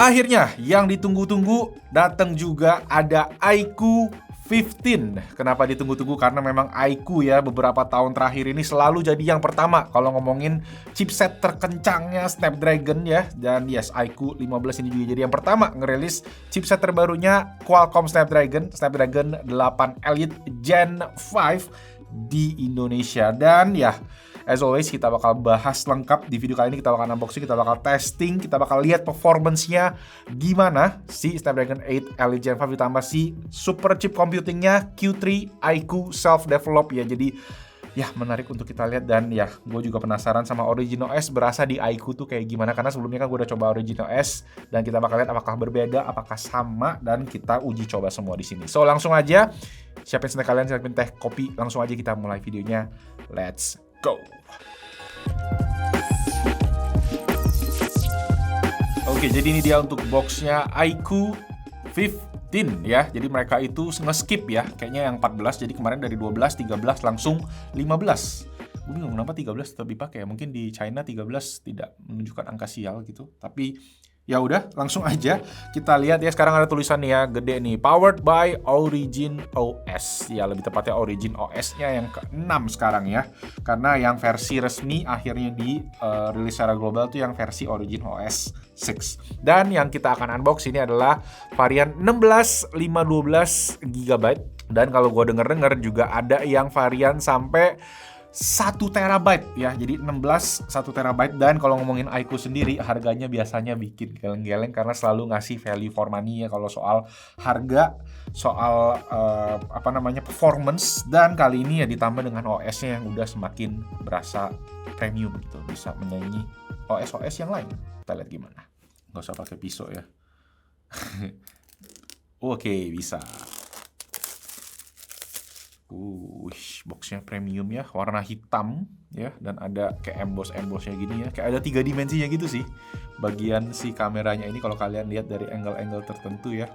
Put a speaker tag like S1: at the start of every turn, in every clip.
S1: Akhirnya yang ditunggu-tunggu datang juga, ada iQOO 15. Kenapa ditunggu-tunggu? Karena memang iQOO ya beberapa tahun terakhir ini selalu jadi yang pertama kalau ngomongin chipset terkencangnya Snapdragon ya. Dan yes, iQOO 15 ini juga jadi yang pertama ngerilis chipset terbarunya Qualcomm Snapdragon 8 Elite Gen 5 di Indonesia. Dan ya, as always, kita bakal bahas lengkap di video kali ini. Kita bakal unboxing, kita bakal testing, kita bakal lihat performance-nya gimana si Snapdragon 8 Elite Gen 5 ditambah si super chip computingnya Q3 iQOO self-develop ya. Jadi ya menarik untuk kita lihat. Dan ya, gue juga penasaran sama Origin OS berasa di iQOO tuh kayak gimana. Karena sebelumnya kan gue udah coba Origin OS, dan kita bakal lihat apakah berbeda, apakah sama, dan kita uji coba semua di sini. So langsung aja, siapin snack kalian, siapin teh, kopi, langsung aja kita mulai videonya. Let's go. Oke, jadi ini dia untuk boxnya iQOO 15 ya. Jadi mereka itu nge-skip ya, kayaknya yang 14. Jadi kemarin dari 12, 13 langsung 15. Gue bingung kenapa 13 tetap dipakai ya. Mungkin di China 13 tidak menunjukkan angka sial gitu. Tapi ya udah, langsung aja kita lihat ya. Sekarang ada tulisan nih ya, gede nih, powered by Origin OS. Ya, lebih tepatnya Origin OS-nya yang ke-6 sekarang ya. Karena yang versi resmi akhirnya di rilis secara global tuh yang versi Origin OS 6. Dan yang kita akan unbox ini adalah varian 16 512 GB. Dan kalau gue denger-denger juga ada yang varian sampai 1 terabyte ya, jadi 16 1 terabyte. Dan kalau ngomongin iQOO sendiri, harganya biasanya bikin geleng-geleng karena selalu ngasih value for money ya kalau soal harga, soal performance. Dan kali ini ya ditambah dengan OS-nya yang udah semakin berasa premium gitu, bisa menyaingi OS-OS yang lain. Kita lihat gimana. Nggak usah pakai pisau ya. Oke, bisa. Boxnya premium ya, warna hitam ya, dan ada kayak emboss-embossnya gini ya, kayak ada 3 dimensinya gitu sih bagian si kameranya ini kalau kalian lihat dari angle-angle tertentu ya.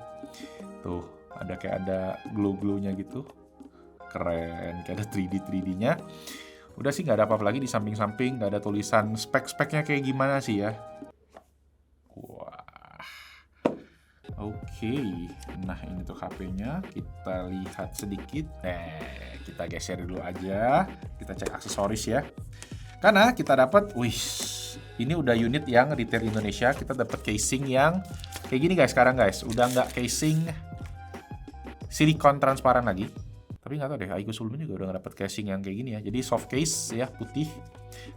S1: Tuh, ada glow-glownya gitu, keren, kayak ada 3D-3D-nya. Udah sih, nggak ada apa-apa lagi di samping-samping, nggak ada tulisan spek-speknya kayak gimana sih ya. Oke, nah ini tuh HP-nya, kita lihat sedikit. Kita geser dulu aja, kita cek aksesoris ya. Karena kita dapat, ini udah unit yang retail Indonesia, kita dapat casing yang kayak gini guys sekarang guys. Udah nggak casing silikon transparan lagi. Tapi nggak tahu deh, iQOO sebelumnya juga udah dapet casing yang kayak gini ya. Jadi soft case ya, putih.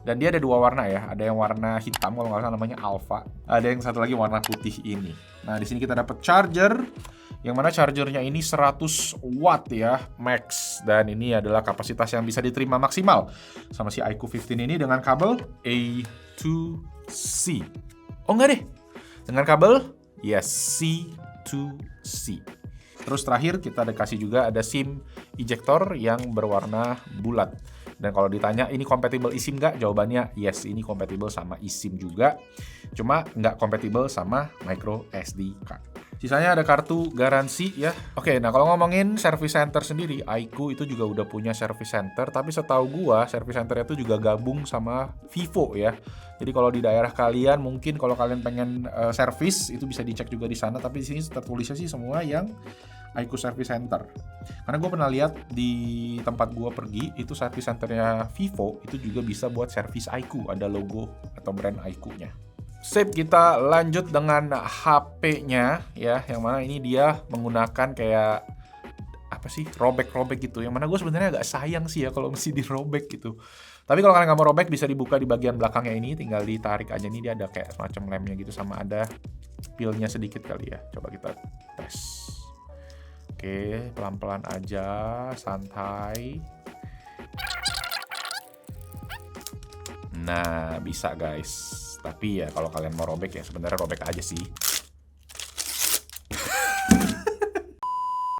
S1: Dan dia ada 2 warna ya. Ada yang warna hitam kalau nggak salah namanya Alpha. Ada yang satu lagi warna putih ini. Nah, di sini kita dapat charger. Yang mana chargernya ini 100 watt ya, max. Dan ini adalah kapasitas yang bisa diterima maksimal sama si iQOO 15 ini dengan kabel A2C. Oh enggak deh, dengan kabel C to C. Terus terakhir kita kasih juga ada SIM ejector yang berwarna bulat. Dan kalau ditanya ini kompatibel eSIM nggak? Jawabannya yes, ini kompatibel sama eSIM juga. Cuma nggak kompatibel sama micro SD card. Sisanya ada kartu garansi ya. Oke, nah kalau ngomongin service center sendiri, iQOO itu juga udah punya service center. Tapi setahu gua, service center itu juga gabung sama Vivo ya. Jadi kalau di daerah kalian, mungkin kalau kalian pengen service, itu bisa dicek juga di sana. Tapi di sini tertulisnya sih semua yang iQOO Service Center. Karena gue pernah lihat di tempat gue pergi, itu service centernya Vivo itu juga bisa buat service iQOO, ada logo atau brand iQOO-nya. Sip, kita lanjut dengan HP-nya ya, yang mana ini dia menggunakan kayak apa sih, robek-robek gitu. Yang mana gue sebenarnya agak sayang sih ya kalau mesti dirobek gitu. Tapi kalau kalian nggak mau robek, bisa dibuka di bagian belakangnya ini, tinggal ditarik aja nih, dia ada kayak semacam lemnya gitu, sama ada pil-nya sedikit kali ya. Coba kita tes. Oke, pelan-pelan aja, santai. Nah, bisa guys. Tapi ya kalau kalian mau robek ya sebenarnya robek aja sih.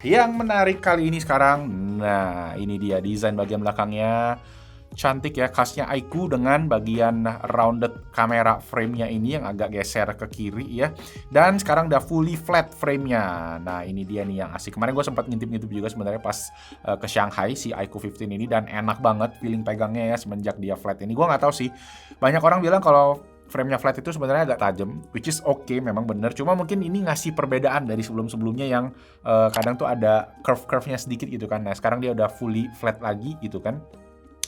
S1: Yang menarik kali ini sekarang, nah ini dia desain bagian belakangnya. Cantik ya, khasnya iQOO dengan bagian rounded kamera frame-nya ini yang agak geser ke kiri ya. Dan sekarang udah fully flat frame-nya. Nah ini dia nih yang asik. Kemarin gue sempat ngintip-ngintip juga sebenarnya pas ke Shanghai si iQOO 15 ini. Dan enak banget feeling pegangnya ya semenjak dia flat ini. Gue nggak tahu sih, banyak orang bilang kalau frame-nya flat itu sebenarnya agak tajam, which is memang bener. Cuma mungkin ini ngasih perbedaan dari sebelum-sebelumnya yang kadang tuh ada curve-curve-nya sedikit gitu kan. Nah, sekarang dia udah fully flat lagi gitu kan.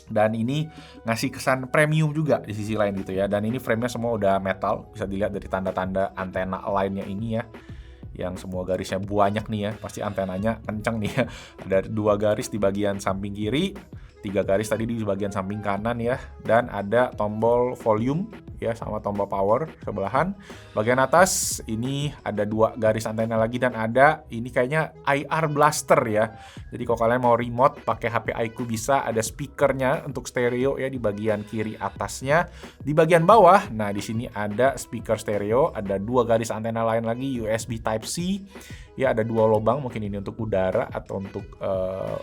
S1: Dan ini ngasih kesan premium juga di sisi lain gitu ya. Dan ini frame-nya semua udah metal, bisa dilihat dari tanda-tanda antena lainnya ini ya. Yang semua garisnya banyak nih ya, pasti antenanya kenceng nih ya. Ada 2 garis di bagian samping kiri, 3 garis tadi di bagian samping kanan ya, dan ada tombol volume ya sama tombol power sebelahan. Bagian atas ini ada 2 garis antena lagi dan ada ini kayaknya IR blaster ya. Jadi kalau kalian mau remote pakai HP iQOO bisa, ada speakernya untuk stereo ya di bagian kiri atasnya. Di bagian bawah, nah di sini ada speaker stereo, ada 2 garis antena lain lagi USB Type-C. Ya ada 2 lubang, mungkin ini untuk udara atau untuk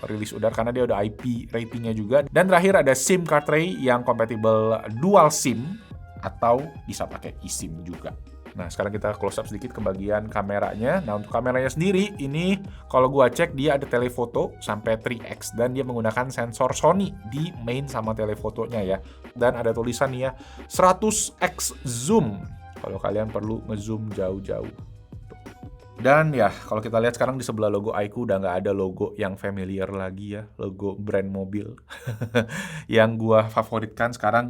S1: rilis udara karena dia udah IP ratingnya juga. Dan terakhir ada SIM card tray yang compatible dual SIM atau bisa pakai eSIM juga. Nah sekarang kita close up sedikit ke bagian kameranya. Nah untuk kameranya sendiri ini kalau gua cek dia ada telefoto sampai 3x dan dia menggunakan sensor Sony di main sama telefotonya ya. Dan ada tulisan ya 100x zoom kalau kalian perlu ngezoom jauh-jauh. Dan ya, kalau kita lihat sekarang di sebelah logo iQOO udah nggak ada logo yang familiar lagi ya, logo brand mobil. Yang gua favoritkan sekarang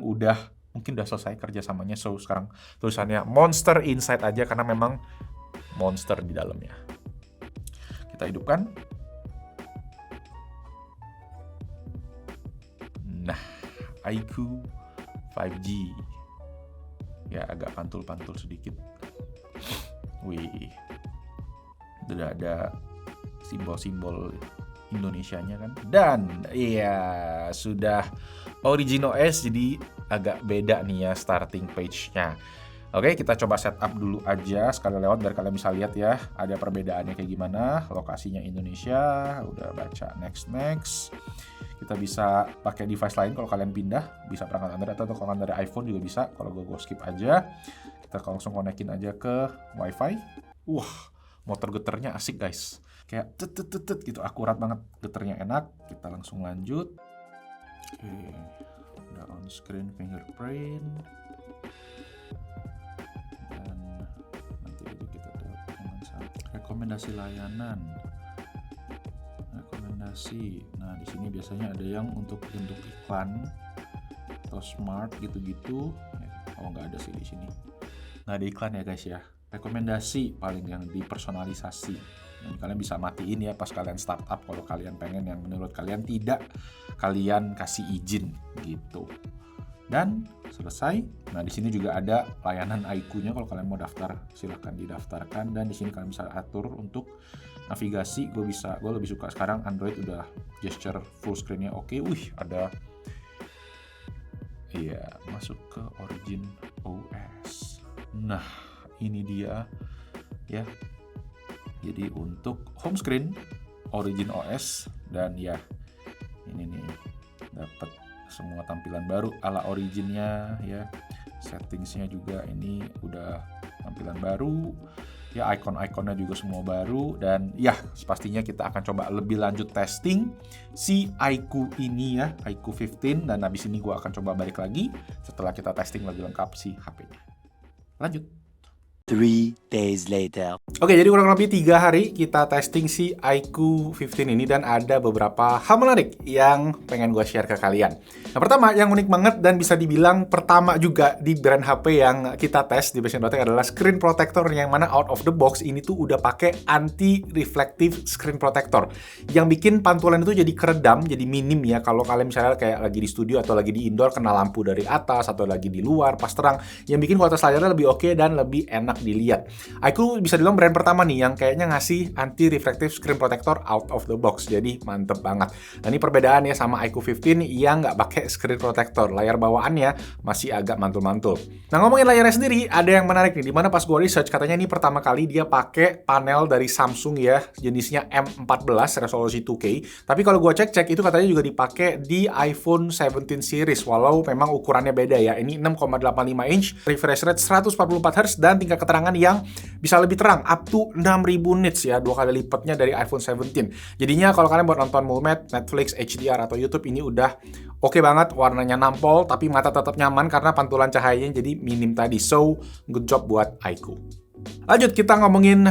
S1: mungkin udah selesai kerjasamanya, so sekarang tulisannya Monster Inside aja karena memang monster di dalamnya. Kita hidupkan. Nah, iQOO 5G. Ya, agak pantul-pantul sedikit. Wih. Udah ada simbol-simbol Indonesianya kan. Dan iya sudah Origin OS, jadi agak beda nih ya starting page-nya. Oke, kita coba setup dulu aja sekali lewat biar kalian bisa lihat ya ada perbedaannya kayak gimana. Lokasinya Indonesia, udah baca next. Kita bisa pakai device lain kalau kalian pindah, bisa perangkat Android atau kalau dari iPhone juga bisa. Kalau gue skip aja, kita langsung konekin aja ke WiFi. Motor getarnya asik guys, kayak tet gitu, akurat banget, getarnya enak. Kita langsung lanjut. Oke, udah on screen fingerprint dan nanti aja kita rekomendasi layanan, rekomendasi. Nah di sini biasanya ada yang untuk bentuk iklan atau smart gitu-gitu. Nggak ada sih di sini, nggak ada iklan ya guys ya. Rekomendasi paling yang dipersonalisasi. Nah, kalian bisa matiin ya pas kalian startup kalau kalian pengen yang menurut kalian tidak kalian kasih izin gitu. Dan selesai. Nah, di sini juga ada layanan iQOO-nya kalau kalian mau daftar, silahkan didaftarkan dan di sini kalian bisa atur untuk navigasi. Gue lebih suka sekarang Android udah gesture full screen-nya oke. Ada masuk ke Origin OS. Nah, ini dia ya. Jadi untuk home screen Origin OS dan ya ini nih dapat semua tampilan baru ala Originnya ya. Settingsnya juga ini udah tampilan baru ya, icon-iconnya juga semua baru. Dan ya pastinya kita akan coba lebih lanjut testing si iQOO ini ya, iQOO 15. Dan habis ini gue akan coba balik lagi setelah kita testing lebih lengkap si HP-nya. Lanjut.
S2: 3 days later.
S1: Oke, jadi kurang lebih 3 hari kita testing si iQOO 15 ini dan ada beberapa hal menarik yang pengen gue share ke kalian. Nah, pertama yang unik banget dan bisa dibilang pertama juga di brand HP yang kita tes di Bastion.tech adalah screen protector yang mana out of the box ini tuh udah pakai anti-reflective screen protector yang bikin pantulan itu jadi keredam, jadi minim ya kalau kalian misalnya kayak lagi di studio atau lagi di indoor kena lampu dari atas atau lagi di luar pas terang, yang bikin kualitas layarnya lebih oke dan lebih enak dilihat. iQOO bisa dibilang brand pertama nih yang kayaknya ngasih anti-reflective screen protector out of the box, jadi mantep banget. Nah ini perbedaannya sama iQOO 15 yang nggak pakai screen protector, layar bawaannya masih agak mantul-mantul. Nah ngomongin layarnya sendiri, ada yang menarik nih, dimana pas gue research katanya ini pertama kali dia pakai panel dari Samsung ya, jenisnya M14 resolusi 2K. Tapi kalau gue cek itu katanya juga dipakai di iPhone 17 series, walau memang ukurannya beda ya. Ini 6,85 inch, refresh rate 144Hz dan tingkat keterangan yang bisa lebih terang up to 6000 nits ya, 2 kali lipatnya dari iPhone 17. Jadinya kalau kalian buat nonton Mulmed, Netflix, HDR atau YouTube ini udah oke banget, warnanya nampol, tapi mata tetap nyaman karena pantulan cahayanya jadi minim tadi. So, good job buat iQOO. Lanjut, kita ngomongin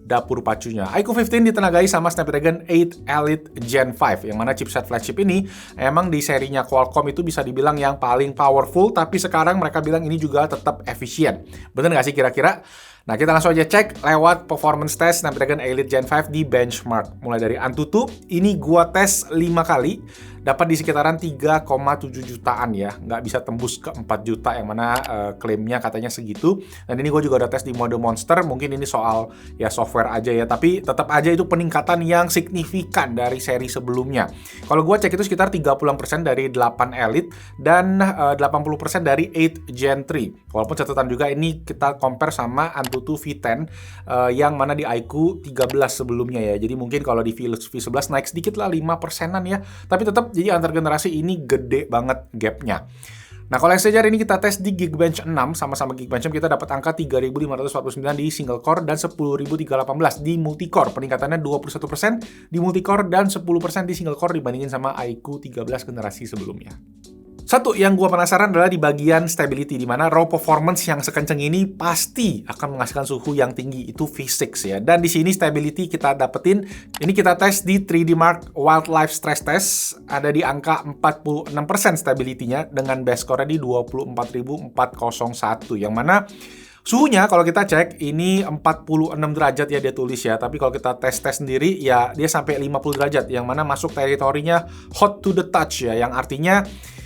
S1: dapur pacunya. iQOO 15 ditenagai sama Snapdragon 8 Elite Gen 5, yang mana chipset flagship ini emang di serinya Qualcomm itu bisa dibilang yang paling powerful, tapi sekarang mereka bilang ini juga tetap efisien. Bener nggak sih kira-kira? Nah, kita langsung aja cek lewat performance test Snapdragon Elite Gen 5 di benchmark. Mulai dari Antutu, ini gua tes 5 kali, dapat di sekitaran 3,7 jutaan ya. Nggak bisa tembus ke 4 juta, yang mana klaimnya katanya segitu. Dan ini gua juga udah tes di mode Monster, mungkin ini soal ya software aja ya, tapi tetap aja itu peningkatan yang signifikan dari seri sebelumnya. Kalau gua cek itu sekitar 30% dari 8 Elite dan 80% dari 8 Gen 3. Walaupun catatan juga ini kita compare sama Antutu V10 yang mana di iQOO 13 sebelumnya ya. Jadi mungkin kalau di V11 naik sedikit lah 5%-an ya. Tapi tetap jadi antar generasi ini gede banget gapnya. Nah, kalau yang sejarah ini kita tes di Geekbench 6, sama-sama Geekbench 6 kita dapat angka 3.549 di single core dan 10.318 di multi-core. Peningkatannya 21% di multi-core dan 10% di single core dibandingin sama iQOO 13 generasi sebelumnya. Satu yang gua penasaran adalah di bagian stability, di mana raw performance yang sekencang ini pasti akan menghasilkan suhu yang tinggi, itu V6 ya. Dan di sini stability kita dapetin, ini kita tes di 3D Mark Wildlife Stress Test, ada di angka 46% stability-nya dengan base score di 24.401, yang mana suhunya kalau kita cek ini 46 derajat ya dia tulis ya, tapi kalau kita tes sendiri ya dia sampai 50 derajat, yang mana masuk teritorinya hot to the touch ya, yang artinya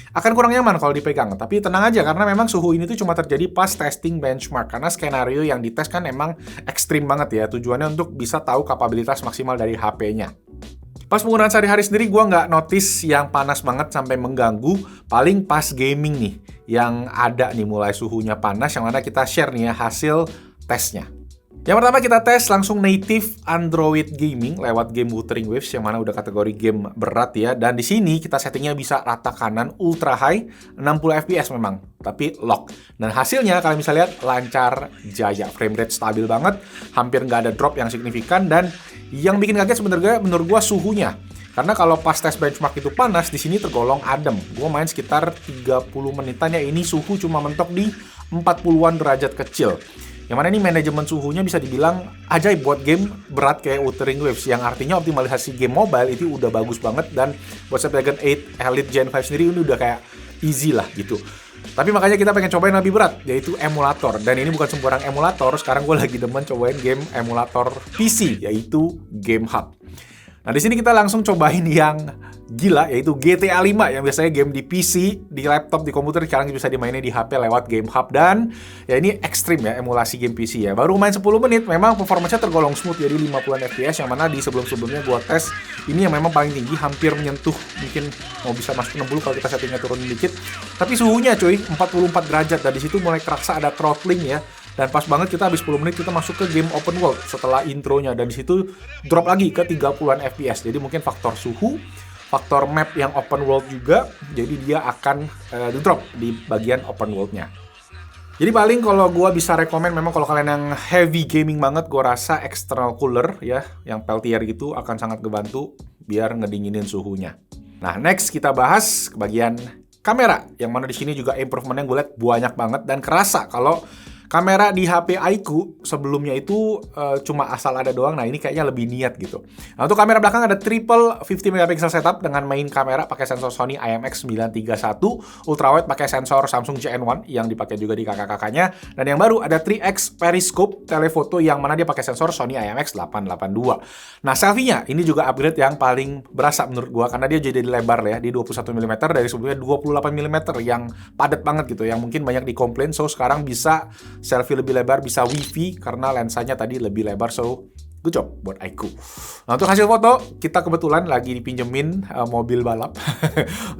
S1: akan kurang nyaman kalau dipegang. Tapi tenang aja, karena memang suhu ini tuh cuma terjadi pas testing benchmark, karena skenario yang dites kan emang ekstrim banget ya, tujuannya untuk bisa tahu kapabilitas maksimal dari HP-nya. Pas penggunaan sehari-hari sendiri, gue nggak notice yang panas banget sampai mengganggu. Paling pas gaming nih, yang ada nih mulai suhunya panas, yang mana kita share nih ya hasil tesnya. Yang pertama kita tes langsung native Android gaming lewat game Wuthering Waves, yang mana udah kategori game berat ya. Dan di sini kita settingnya bisa rata kanan ultra high 60 fps memang, tapi lock. Dan hasilnya kalian bisa lihat lancar jaya, frame rate stabil banget, hampir nggak ada drop yang signifikan. Dan yang bikin kaget sebenarnya menurut gua suhunya. Karena kalau pas tes benchmark itu panas, di sini tergolong adem. Gua main sekitar 30 menitan ya, ini suhu cuma mentok di 40-an derajat kecil. Yang mana ini manajemen suhunya bisa dibilang ajaib buat game berat kayak Wuthering Waves, yang artinya optimalisasi game mobile itu udah bagus banget. Dan buat Snapdragon 8 Elite Gen 5 sendiri ini udah kayak easy lah gitu. Tapi makanya kita pengen cobain lebih berat, yaitu emulator. Dan ini bukan sembarang emulator, sekarang gue lagi demen cobain game emulator PC, yaitu GameHub. Nah, di sini kita langsung cobain yang gila, yaitu GTA 5, yang biasanya game di PC, di laptop, di komputer, sekarang bisa dimainin di HP lewat GameHub. Dan ya ini ekstrim ya, emulasi game PC ya. Baru main 10 menit, memang performanya tergolong smooth, jadi 50-an FPS, yang mana di sebelum-sebelumnya gua tes, ini yang memang paling tinggi, hampir menyentuh, mungkin mau bisa masuk 60 kalau kita settingnya turunin dikit. Tapi suhunya cuy, 44 derajat, dan di situ mulai kerasa ada throttling ya. Dan pas banget kita habis 10 menit kita masuk ke game open world setelah intronya, dan di situ drop lagi ke 30-an FPS. Jadi mungkin faktor suhu, faktor map yang open world juga, jadi dia akan drop di bagian open world-nya. Jadi paling kalau gue bisa rekomen, memang kalau kalian yang heavy gaming banget, gue rasa external cooler ya, yang Peltier gitu akan sangat ngebantu biar ngedinginin suhunya. Nah, next kita bahas ke bagian kamera, yang mana di sini juga improvementnya gue lihat banyak banget, dan kerasa kalau kamera di HP iQOO sebelumnya itu cuma asal ada doang. Nah, ini kayaknya lebih niat gitu. Nah, untuk kamera belakang ada triple 50 megapixel setup dengan main kamera pakai sensor Sony IMX931, ultrawide pakai sensor Samsung JN1 yang dipakai juga di kakak-kakaknya, dan yang baru ada 3x periscope telefoto yang mana dia pakai sensor Sony IMX882. Nah, selfie-nya ini juga upgrade yang paling berasa menurut gua, karena dia jadi lebar ya, di 21 mm dari sebelumnya 28 mm yang padat banget gitu, yang mungkin banyak dikomplain. So sekarang bisa selfie lebih lebar, bisa wifi karena lensanya tadi lebih lebar. So good job buat iQOO. Nah, untuk hasil foto, kita kebetulan lagi dipinjemin mobil balap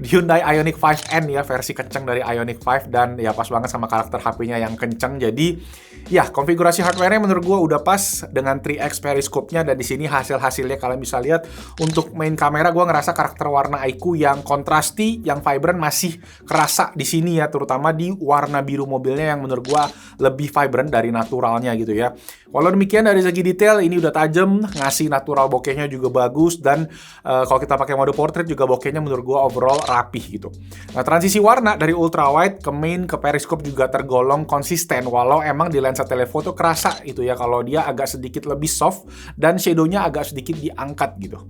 S1: Hyundai Ioniq 5N ya, versi kencang dari Ioniq 5, dan ya pas banget sama karakter HP-nya yang kencang. Jadi ya konfigurasi hardware-nya menurut gua udah pas dengan 3x periscope-nya, dan di sini hasil-hasilnya kalian bisa lihat. Untuk main kamera gua ngerasa karakter warna iQOO yang kontrasti, yang vibrant masih kerasa di sini ya, terutama di warna biru mobilnya yang menurut gua lebih vibrant dari naturalnya gitu ya. Walau demikian dari segi detail ini udah tajam, ngasih natural bokehnya juga bagus, dan kalau kita pakai mode portrait juga bokehnya menurut gua overall rapih gitu. Nah, transisi warna dari ultra wide ke main ke periskop juga tergolong konsisten, walau emang di lensa telefoto kerasa itu ya kalau dia agak sedikit lebih soft dan shadow-nya agak sedikit diangkat gitu.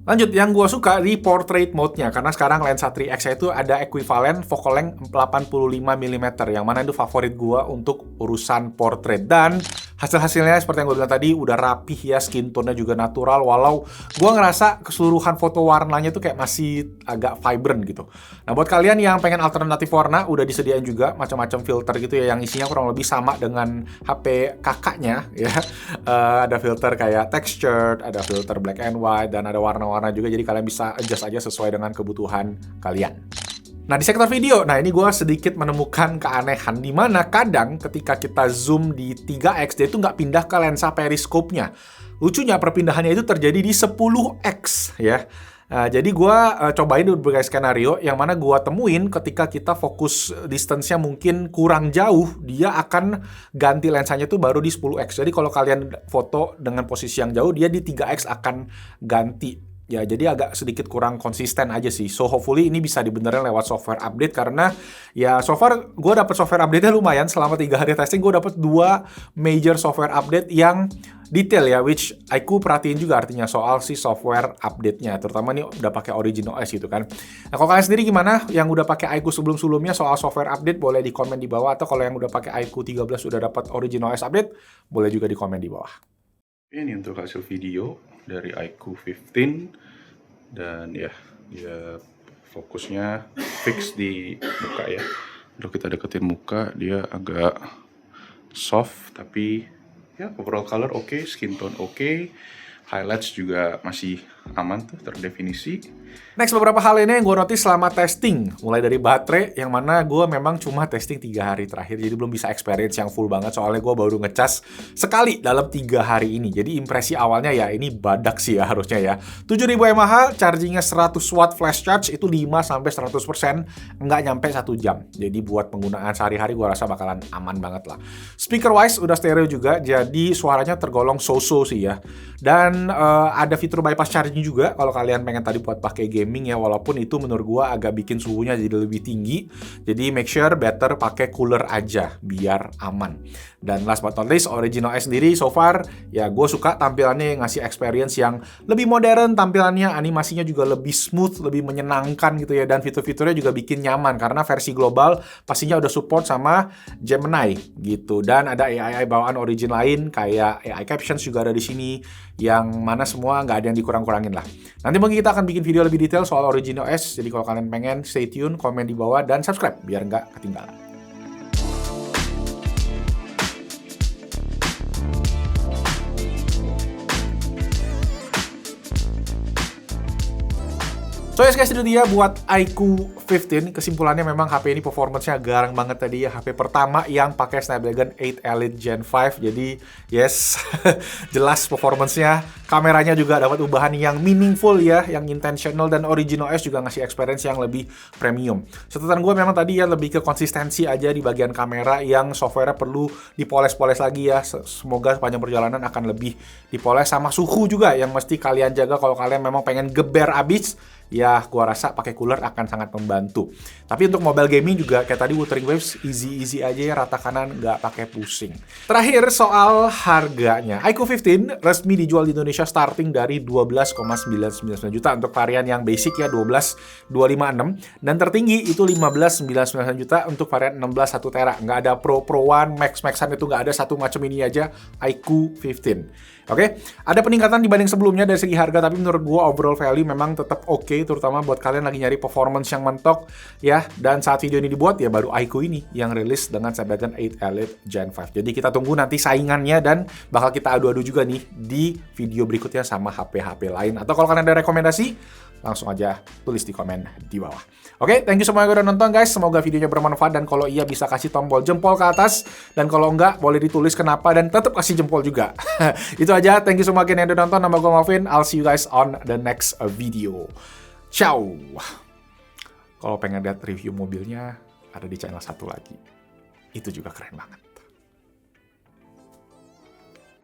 S1: Lanjut, yang gue suka di portrait mode-nya, karena sekarang lensa 3X itu ada equivalent focal length 85 mm, yang mana itu favorit gue untuk urusan portrait. Dan hasil-hasilnya seperti yang gue bilang tadi, udah rapih ya, skin tone-nya juga natural, walau gue ngerasa keseluruhan foto warnanya tuh kayak masih agak vibrant gitu. Nah, buat kalian yang pengen alternatif warna, udah disediain juga macam-macam filter gitu ya, yang isinya kurang lebih sama dengan HP kakaknya ya. Ada filter kayak textured, ada filter black and white, dan ada warna-warna juga, jadi kalian bisa adjust aja sesuai dengan kebutuhan kalian. Nah, di sektor video, nah ini gue sedikit menemukan keanehan, di mana kadang ketika kita zoom di 3X, dia itu nggak pindah ke lensa periskopnya. Lucunya perpindahannya itu terjadi di 10X ya. Jadi gue cobain berbagai skenario, yang mana gue temuin ketika kita fokus distance-nya mungkin kurang jauh, dia akan ganti lensanya tuh baru di 10X. Jadi kalau kalian foto dengan posisi yang jauh, dia di 3X akan ganti. Ya, jadi agak sedikit kurang konsisten aja sih. So, hopefully ini bisa dibenerin lewat software update, karena ya so far gue dapet software update-nya lumayan. Selama 3 hari testing, gue dapet 2 major software update yang detail ya, which aku perhatiin juga artinya soal si software update-nya. Terutama nih udah pakai Origin OS gitu kan. Nah, kalau kalian sendiri gimana? Yang udah pakai iQOO sebelum-sebelumnya soal software update, boleh di komen di bawah. Atau kalau yang udah pakai iQOO 13 udah dapat Origin OS update, boleh juga di komen di bawah.
S3: Ini untuk hasil video dari iQOO 15, dan ya dia fokusnya fix di muka ya. Kalau kita deketin muka, dia agak soft, tapi ya overall color oke, skin tone oke, highlights juga masih aman tuh, terdefinisi.
S1: Next, beberapa hal ini yang gue notice selama testing. Mulai dari baterai, yang mana gue memang cuma testing 3 hari terakhir, jadi belum bisa experience yang full banget, soalnya gue baru ngecas sekali dalam 3 hari ini. Jadi impresi awalnya ya ini badak sih ya harusnya ya. 7000 mAh, chargingnya 100 watt flash charge, itu 5-100%, nggak nyampe 1 jam. Jadi buat penggunaan sehari-hari gue rasa bakalan aman banget lah. Speaker wise udah stereo juga, jadi suaranya tergolong so-so sih ya. Dan ada fitur bypass charging juga kalau kalian pengen tadi buat pakai gaming ya, walaupun itu menurut gua agak bikin suhunya jadi lebih tinggi. Jadi make sure better pakai cooler aja biar aman. Dan last but not least, Origin OS sendiri so far ya gue suka tampilannya, yang ngasih experience yang lebih modern tampilannya, animasinya juga lebih smooth, lebih menyenangkan gitu ya, dan fitur-fiturnya juga bikin nyaman karena versi global pastinya udah support sama Gemini gitu. Dan ada AI bawaan Origin lain kayak AI Captions juga ada di sini, yang mana semua nggak ada yang dikurang-kurangin lah. Nanti mungkin kita akan bikin video lebih detail soal Origin OS, jadi kalau kalian pengen stay tune, komen di bawah, dan subscribe biar nggak ketinggalan. So yes guys, itu dia buat iQOO 15. Kesimpulannya memang HP ini performance-nya garang banget tadi ya. HP pertama yang pakai Snapdragon 8 Elite Gen 5. Jadi yes, jelas performance-nya. Kameranya juga dapat ubahan yang meaningful ya, yang intentional, dan Origin OS juga ngasih experience yang lebih premium. Catatan gue memang tadi ya lebih ke konsistensi aja di bagian kamera, yang software-nya perlu dipoles-poles lagi ya. Semoga sepanjang perjalanan akan lebih dipoles, sama suhu juga yang mesti kalian jaga kalau kalian memang pengen geber abis. Ya, gua rasa pakai cooler akan sangat membantu. Tapi untuk mobile gaming juga kayak tadi Wuthering Waves easy aja ya, rata kanan nggak pakai pusing. Terakhir soal harganya, iQOO 15 resmi dijual di Indonesia starting dari 12,999 juta untuk varian yang basic ya 12,256, dan tertinggi itu 15,999 juta untuk varian 16 1 tera. Nggak ada Pro-Proan, Max-Maxan, itu nggak ada, satu macam ini aja iQOO 15. Oke, ada peningkatan dibanding sebelumnya dari segi harga, tapi menurut gua overall value memang tetap oke, terutama buat kalian lagi nyari performance yang mentok ya. Dan saat video ini dibuat ya baru iQOO ini yang rilis dengan Snapdragon 8 Elite Gen 5. Jadi kita tunggu nanti saingannya, dan bakal kita adu-adu juga nih di video berikutnya sama HP-HP lain. Atau kalau kalian ada rekomendasi, langsung aja tulis di komen di bawah. Oke, thank you semua yang udah nonton guys. Semoga videonya bermanfaat, dan kalau iya bisa kasih tombol jempol ke atas, dan kalau enggak boleh ditulis kenapa, dan tetap kasih jempol juga. Itu aja, thank you semua yang udah nonton. Nama gue Melvin, I'll see you guys on the next video. Ciao. Kalau pengen lihat review mobilnya, ada di channel satu lagi. Itu juga keren banget.